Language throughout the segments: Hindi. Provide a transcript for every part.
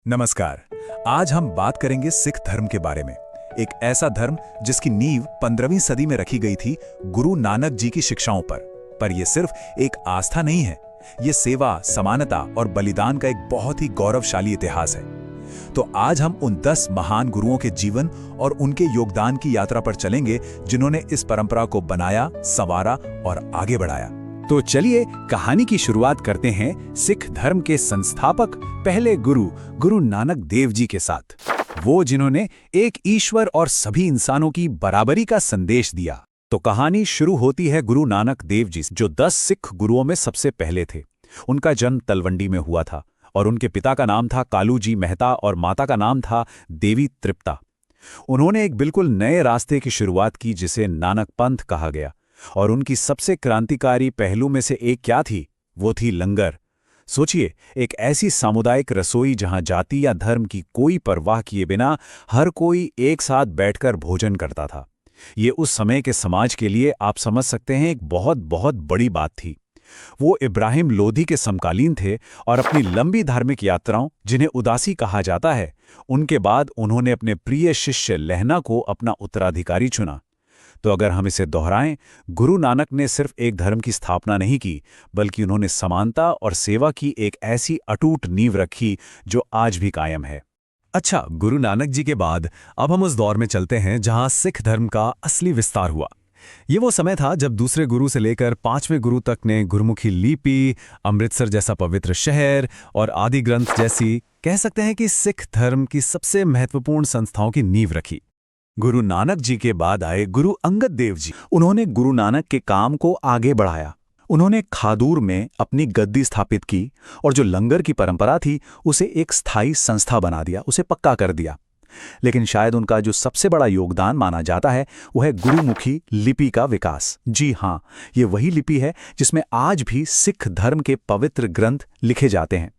नमस्कार। आज हम बात करेंगे सिख धर्म के बारे में। एक ऐसा धर्म जिसकी नींव 15वीं सदी में रखी गई थी गुरु नानक जी की शिक्षाओं पर यह सिर्फ एक आस्था नहीं है, यह सेवा, समानता और बलिदान का एक बहुत ही गौरवशाली इतिहास है। तो आज हम उन 10 महान गुरुओं के जीवन और उनके योगदान की यात्रा पर चलेंगे जिन्होंने इस परंपरा को बनाया, संवारा और आगे बढ़ाया। तो चलिए कहानी की शुरुआत करते हैं सिख धर्म के संस्थापक पहले गुरु नानक देव जी के साथ, वो जिन्होंने एक ईश्वर और सभी इंसानों की बराबरी का संदेश दिया। तो कहानी शुरू होती है गुरु नानक देव जी से, जो 10 सिख गुरुओं में सबसे पहले थे। उनका जन्म तलवंडी में हुआ था और उनके पिता का नाम था कालू जी मेहता और माता का नाम था देवी तृप्ता। उन्होंने एक बिल्कुल नए रास्ते की शुरुआत की जिसे नानक पंथ कहा गया, और उनकी सबसे क्रांतिकारी पहलू में से एक क्या थी? वो थी लंगर। सोचिए, एक ऐसी सामुदायिक रसोई जहां जाति या धर्म की कोई परवाह किए बिना हर कोई एक साथ बैठकर भोजन करता था। ये उस समय के समाज के लिए, आप समझ सकते हैं, एक बहुत बहुत बड़ी बात थी। वो इब्राहिम लोधी के समकालीन थे और अपनी लंबी धार्मिक यात्राओं, जिन्हें उदासी कहा जाता है, उनके बाद उन्होंने अपने प्रिय शिष्य लहना को अपना उत्तराधिकारी चुना। तो अगर हम इसे दोहराएं, गुरु नानक ने सिर्फ एक धर्म की स्थापना नहीं की, बल्कि उन्होंने समानता और सेवा की एक ऐसी अटूट नींव रखी जो आज भी कायम है। अच्छा, गुरु नानक जी के बाद अब हम उस दौर में चलते हैं जहां सिख धर्म का असली विस्तार हुआ। ये वो समय था जब दूसरे गुरु से लेकर 5वें गुरु तक ने गुरुमुखी लिपि, अमृतसर जैसा पवित्र शहर और आदि ग्रंथ जैसी, कह सकते हैं कि सिख धर्म की सबसे महत्वपूर्ण संस्थाओं की नींव रखी। गुरु नानक जी के बाद आए गुरु अंगद देव जी। उन्होंने गुरु नानक के काम को आगे बढ़ाया। उन्होंने खादूर में अपनी गद्दी स्थापित की और जो लंगर की परंपरा थी उसे एक स्थायी संस्था बना दिया, उसे पक्का कर दिया। लेकिन शायद उनका जो सबसे बड़ा योगदान माना जाता है वो है गुरुमुखी लिपि का विकास। जी हाँ, ये वही लिपि है जिसमें आज भी सिख धर्म के पवित्र ग्रंथ लिखे जाते हैं।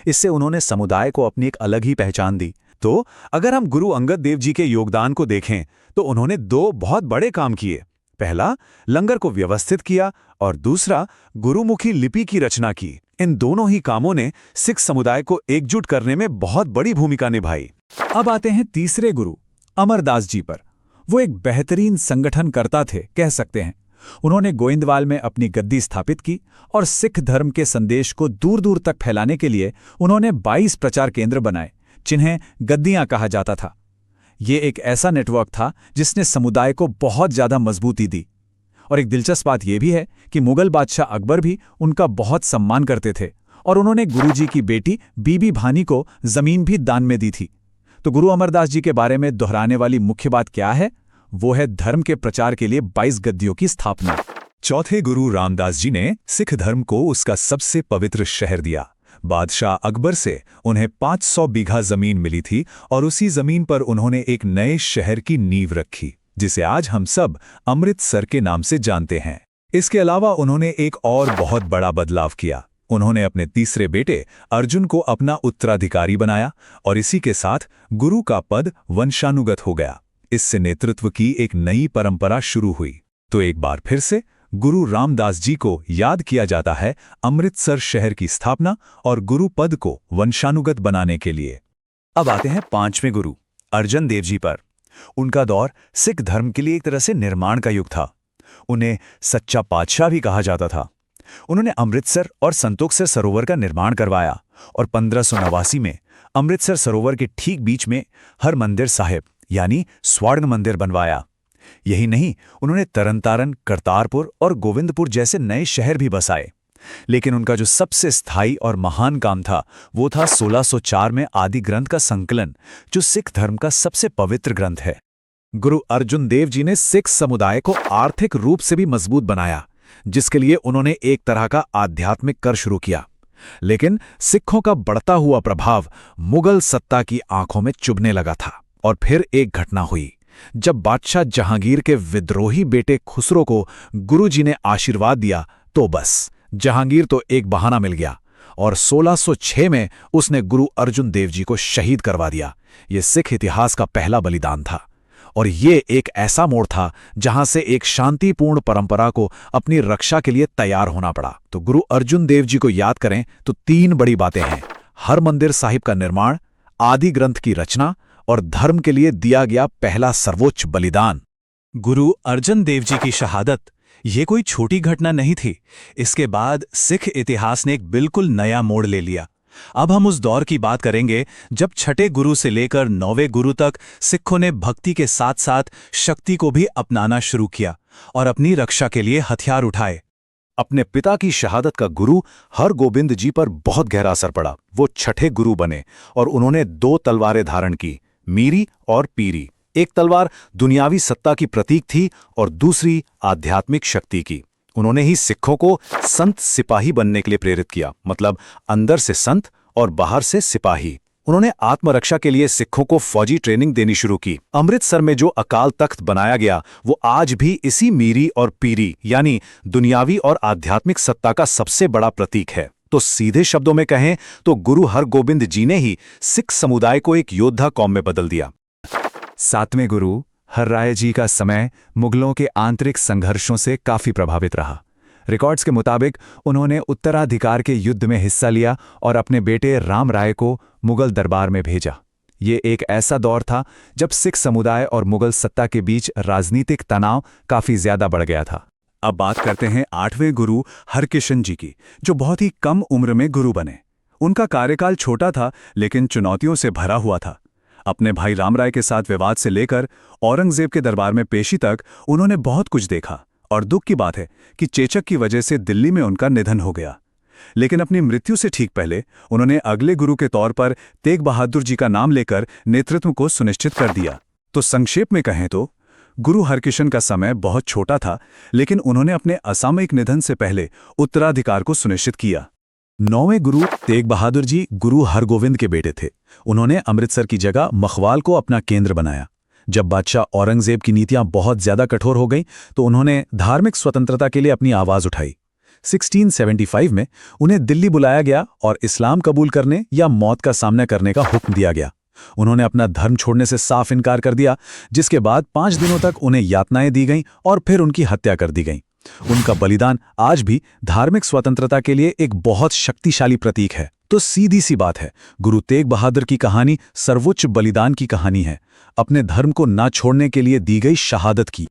इससे उन्होंने समुदाय को अपनी एक अलग ही पहचान दी। तो अगर हम गुरु अंगद देव जी के योगदान को देखें तो उन्होंने 2 बहुत बड़े काम किए। पहला, लंगर को व्यवस्थित किया और दूसरा, गुरुमुखी लिपि की रचना की। इन दोनों ही कामों ने सिख समुदाय को एकजुट करने में बहुत बड़ी भूमिका निभाई। अब आते हैं तीसरे गुरु अमरदास जी पर। वो एक बेहतरीन संगठनकर्ता थे, कह सकते हैं। उन्होंने गोइंदवाल में अपनी गद्दी स्थापित की और सिख धर्म के संदेश को दूर दूर तक फैलाने के लिए उन्होंने 22 प्रचार केंद्र बनाए, जिन्हें गद्दियां कहा जाता था। ये एक ऐसा नेटवर्क था जिसने समुदाय को बहुत ज्यादा मजबूती दी। और एक दिलचस्प बात यह भी है कि मुगल बादशाह अकबर भी उनका बहुत सम्मान करते थे और उन्होंने गुरुजी की बेटी बीबी भानी को जमीन भी दान में दी थी। तो गुरु अमरदास जी के बारे में दोहराने वाली मुख्य बात क्या है? वो है धर्म के प्रचार के लिए 22 गद्दियों की स्थापना। चौथे गुरु रामदास जी ने सिख धर्म को उसका सबसे पवित्र शहर दिया। बादशाह अकबर से उन्हें 500 बीघा जमीन मिली थी और उसी जमीन पर उन्होंने एक नए शहर की नींव रखी, जिसे आज हम सब अमृतसर के नाम से जानते हैं। इसके अलावा उन्होंने एक और बहुत बड़ा बदलाव किया। उन्होंने अपने तीसरे बेटे अर्जुन को अपना उत्तराधिकारी बनाया और इसी के साथ गुरु का पद वंशानुगत हो गया। इससे नेतृत्व की एक नई परंपरा शुरू हुई। तो एक बार फिर से गुरु रामदास जी को याद किया जाता है अमृतसर शहर की स्थापना और गुरु पद को वंशानुगत बनाने के लिए। अब आते हैं 5वें गुरु अर्जन देव जी पर। उनका दौर सिख धर्म के लिए एक तरह से निर्माण का युग था। उन्हें सच्चा पातशाह भी कहा जाता था। उन्होंने अमृतसर और संतोखसर सरोवर का निर्माण करवाया और 1589 में अमृतसर सरोवर के ठीक बीच में हरमंदिर साहिब यानी स्वर्ण मंदिर बनवाया। यही नहीं, उन्होंने तरनतारन, करतारपुर और गोविंदपुर जैसे नए शहर भी बसाए। लेकिन उनका जो सबसे स्थायी और महान काम था वो था 1604 में आदि ग्रंथ का संकलन, जो सिख धर्म का सबसे पवित्र ग्रंथ है। गुरु अर्जुन देव जी ने सिख समुदाय को आर्थिक रूप से भी मजबूत बनाया, जिसके लिए उन्होंने एक तरह का आध्यात्मिक कर शुरू किया। लेकिन सिखों का बढ़ता हुआ प्रभाव मुगल सत्ता की आंखों में चुभने लगा था। और फिर एक घटना हुई जब बादशाह जहांगीर के विद्रोही बेटे खुसरो को गुरुजी ने आशीर्वाद दिया, तो बस जहांगीर तो एक बहाना मिल गया और 1606 में उसने गुरु अर्जुन देव जी को शहीद करवा दिया। ये सिख इतिहास का पहला बलिदान था और ये एक ऐसा मोड़ था जहां से एक शांतिपूर्ण परंपरा को अपनी रक्षा के लिए तैयार होना पड़ा। तो गुरु अर्जुन देव जी को याद करें तो 3 बड़ी बातें हैं: हरमंदिर साहिब का निर्माण, आदि ग्रंथ की रचना और धर्म के लिए दिया गया पहला सर्वोच्च बलिदान। गुरु अर्जन देव जी की शहादत ये कोई छोटी घटना नहीं थी। इसके बाद सिख इतिहास ने एक बिल्कुल नया मोड़ ले लिया। अब हम उस दौर की बात करेंगे जब छठे गुरु से लेकर 9वें गुरु तक सिखों ने भक्ति के साथ साथ शक्ति को भी अपनाना शुरू किया और अपनी रक्षा के लिए हथियार उठाए। अपने पिता की शहादत का गुरु हरगोबिंद जी पर बहुत गहरा असर पड़ा। वो छठे गुरु बने और उन्होंने 2 तलवारें धारण की, मीरी और पीरी। एक तलवार दुनियावी सत्ता की प्रतीक थी और दूसरी आध्यात्मिक शक्ति की। उन्होंने ही सिखों को संत सिपाही बनने के लिए प्रेरित किया, मतलब अंदर से संत और बाहर से सिपाही। उन्होंने आत्मरक्षा के लिए सिखों को फौजी ट्रेनिंग देनी शुरू की। अमृतसर में जो अकाल तख्त बनाया गया वो आज भी इसी मीरी और पीरी यानी दुनियावी और आध्यात्मिक सत्ता का सबसे बड़ा प्रतीक है। तो सीधे शब्दों में कहें तो गुरु हरगोबिंद जी ने ही सिख समुदाय को एक योद्धा कौम में बदल दिया। 7वें गुरु हरराय जी का समय मुगलों के आंतरिक संघर्षों से काफी प्रभावित रहा। रिकॉर्ड्स के मुताबिक उन्होंने उत्तराधिकार के युद्ध में हिस्सा लिया और अपने बेटे राम राय को मुगल दरबार में भेजा। ये एक ऐसा दौर था जब सिख समुदाय और मुगल सत्ता के बीच राजनीतिक तनाव काफी ज्यादा बढ़ गया था। अब बात करते हैं 8वें गुरु हरकिशन जी की, जो बहुत ही कम उम्र में गुरु बने। उनका कार्यकाल छोटा था लेकिन चुनौतियों से भरा हुआ था। अपने भाई राम राय के साथ विवाद से लेकर औरंगजेब के दरबार में पेशी तक उन्होंने बहुत कुछ देखा और दुख की बात है कि चेचक की वजह से दिल्ली में उनका निधन हो गया। लेकिन अपनी मृत्यु से ठीक पहले उन्होंने अगले गुरु के तौर पर तेग बहादुर जी का नाम लेकर नेतृत्व को सुनिश्चित कर दिया। तो संक्षेप में कहें तो गुरु हरकिशन का समय बहुत छोटा था, लेकिन उन्होंने अपने असामयिक निधन से पहले उत्तराधिकार को सुनिश्चित किया। 9वें गुरु तेग बहादुर जी गुरु हरगोविंद के बेटे थे। उन्होंने अमृतसर की जगह मखवाल को अपना केंद्र बनाया। जब बादशाह औरंगजेब की नीतियां बहुत ज्यादा कठोर हो गईं, तो उन्होंने धार्मिक स्वतंत्रता के लिए अपनी आवाज उठाई। 1675 में उन्हें दिल्ली बुलाया गया और इस्लाम कबूल करने या मौत का सामना करने का हुक्म दिया गया। उन्होंने अपना धर्म छोड़ने से साफ इनकार कर दिया, जिसके बाद 5 दिनों तक उन्हें यातनाएं दी गईं और फिर उनकी हत्या कर दी गई। उनका बलिदान आज भी धार्मिक स्वतंत्रता के लिए एक बहुत शक्तिशाली प्रतीक है। तो सीधी सी बात है, गुरु तेग बहादुर की कहानी सर्वोच्च बलिदान की कहानी है, अपने धर्म को ना छोड़ने के लिए दी गई शहादत की।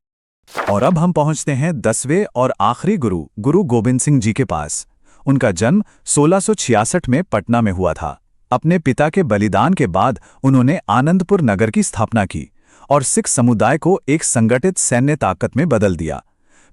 और अब हम पहुंचते हैं 10वें और आखिरी गुरु गुरु गोबिंद सिंह जी के पास। उनका जन्म 1666 में पटना में हुआ था। अपने पिता के बलिदान के बाद उन्होंने आनंदपुर नगर की स्थापना की और सिख समुदाय को एक संगठित सैन्य ताकत में बदल दिया।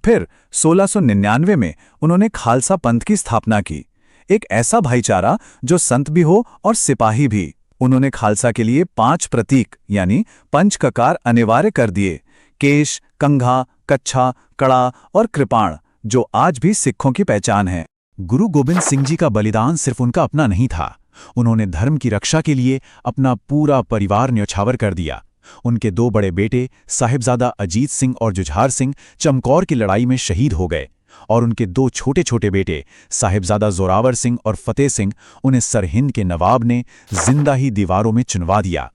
फिर 1699 में उन्होंने खालसा पंथ की स्थापना की, एक ऐसा भाईचारा जो संत भी हो और सिपाही भी। उन्होंने खालसा के लिए 5 प्रतीक यानी पंच ककार अनिवार्य कर दिए: केश, कंघा, कच्छा, कड़ा और कृपाण, जो आज भी सिखों की पहचान है। गुरु गोबिंद सिंह जी का बलिदान सिर्फ उनका अपना नहीं था, उन्होंने धर्म की रक्षा के लिए अपना पूरा परिवार न्यौछावर कर दिया। उनके 2 बड़े बेटे साहिबजादा अजीत सिंह और जुझार सिंह चमकौर की लड़ाई में शहीद हो गए और उनके 2 छोटे छोटे बेटे साहिबजादा जोरावर सिंह और फतेह सिंह उन्हें सरहिंद के नवाब ने जिंदा ही दीवारों में चुनवा दिया।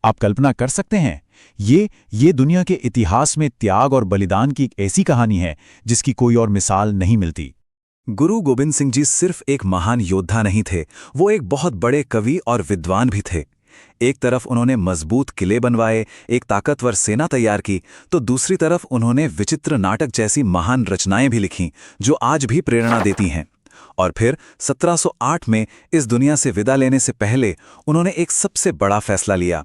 आप कल्पना कर सकते हैं, ये दुनिया के इतिहास में त्याग और बलिदान की एक ऐसी कहानी है जिसकी कोई और मिसाल नहीं मिलती। गुरु गोबिंद सिंह जी सिर्फ एक महान योद्धा नहीं थे, वो एक बहुत बड़े कवि और विद्वान भी थे। एक तरफ उन्होंने मजबूत किले बनवाए, एक ताकतवर सेना तैयार की, तो दूसरी तरफ उन्होंने विचित्र नाटक जैसी महान रचनाएं भी लिखीं जो आज भी प्रेरणा देती हैं। और फिर 1708 में इस दुनिया से विदा लेने से पहले उन्होंने एक सबसे बड़ा फैसला लिया।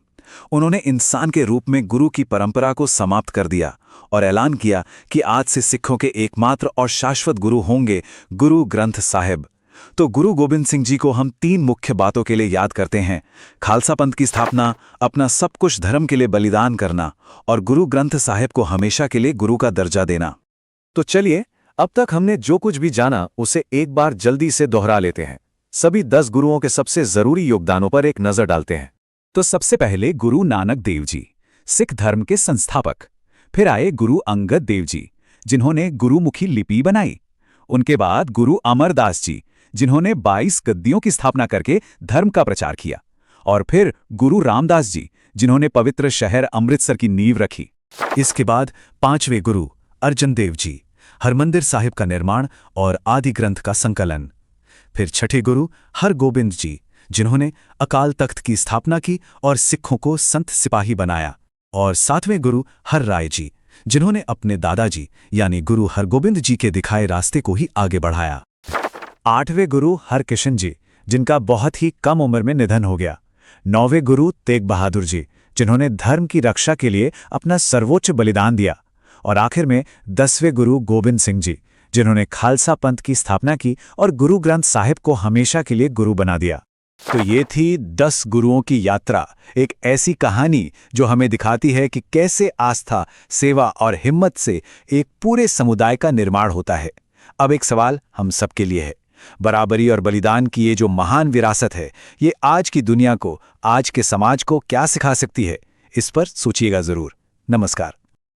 उन्होंने इंसान के रूप में गुरु की परंपरा को समाप्त कर दिया और ऐलान किया कि आज से सिखों के एकमात्र और शाश्वत गुरु होंगे गुरु ग्रंथ साहिब। तो गुरु गोबिंद सिंह जी को हम 3 मुख्य बातों के लिए याद करते हैं: खालसा पंथ की स्थापना, अपना सब कुछ धर्म के लिए बलिदान करना और गुरु ग्रंथ साहिब को हमेशा के लिए गुरु का दर्जा देना। तो चलिए, अब तक हमने जो कुछ भी जाना उसे एक बार जल्दी से दोहरा लेते हैं। सभी 10 गुरुओं के सबसे जरूरी योगदानों पर एक नजर डालते हैं। तो सबसे पहले गुरु नानक देव जी, सिख धर्म के संस्थापक। फिर आए गुरु अंगद देव जी, जिन्होंने गुरुमुखी लिपि बनाई। उनके बाद गुरु अमरदास जी, जिन्होंने 22 गद्दियों की स्थापना करके धर्म का प्रचार किया। और फिर गुरु रामदास जी, जिन्होंने पवित्र शहर अमृतसर की नींव रखी। इसके बाद 5वें गुरु अर्जन देव जी, हरमंदिर साहिब का निर्माण और आदि ग्रंथ का संकलन। फिर 6ठे गुरु हरगोबिंद जी, जिन्होंने अकाल तख्त की स्थापना की और सिखों को संत सिपाही बनाया। और 7वें गुरु हर राय जी, जिन्होंने अपने दादाजी यानी गुरु हरगोबिंद जी के दिखाए रास्ते को ही आगे बढ़ाया। 8वें गुरु हरकिशन जी, जिनका बहुत ही कम उम्र में निधन हो गया। 9वें गुरु तेग बहादुर जी, जिन्होंने धर्म की रक्षा के लिए अपना सर्वोच्च बलिदान दिया। और आखिर में 10वें गुरु गोबिंद सिंह जी, जिन्होंने खालसा पंथ की स्थापना की और गुरु ग्रंथ साहिब को हमेशा के लिए गुरु बना दिया। तो ये थी 10 गुरुओं की यात्रा, एक ऐसी कहानी जो हमें दिखाती है कि कैसे आस्था, सेवा और हिम्मत से एक पूरे समुदाय का निर्माण होता है। अब एक सवाल हम सबके लिए है, बराबरी और बलिदान की ये जो महान विरासत है, ये आज की दुनिया को, आज के समाज को क्या सिखा सकती है? इस पर सोचिएगा जरूर। नमस्कार।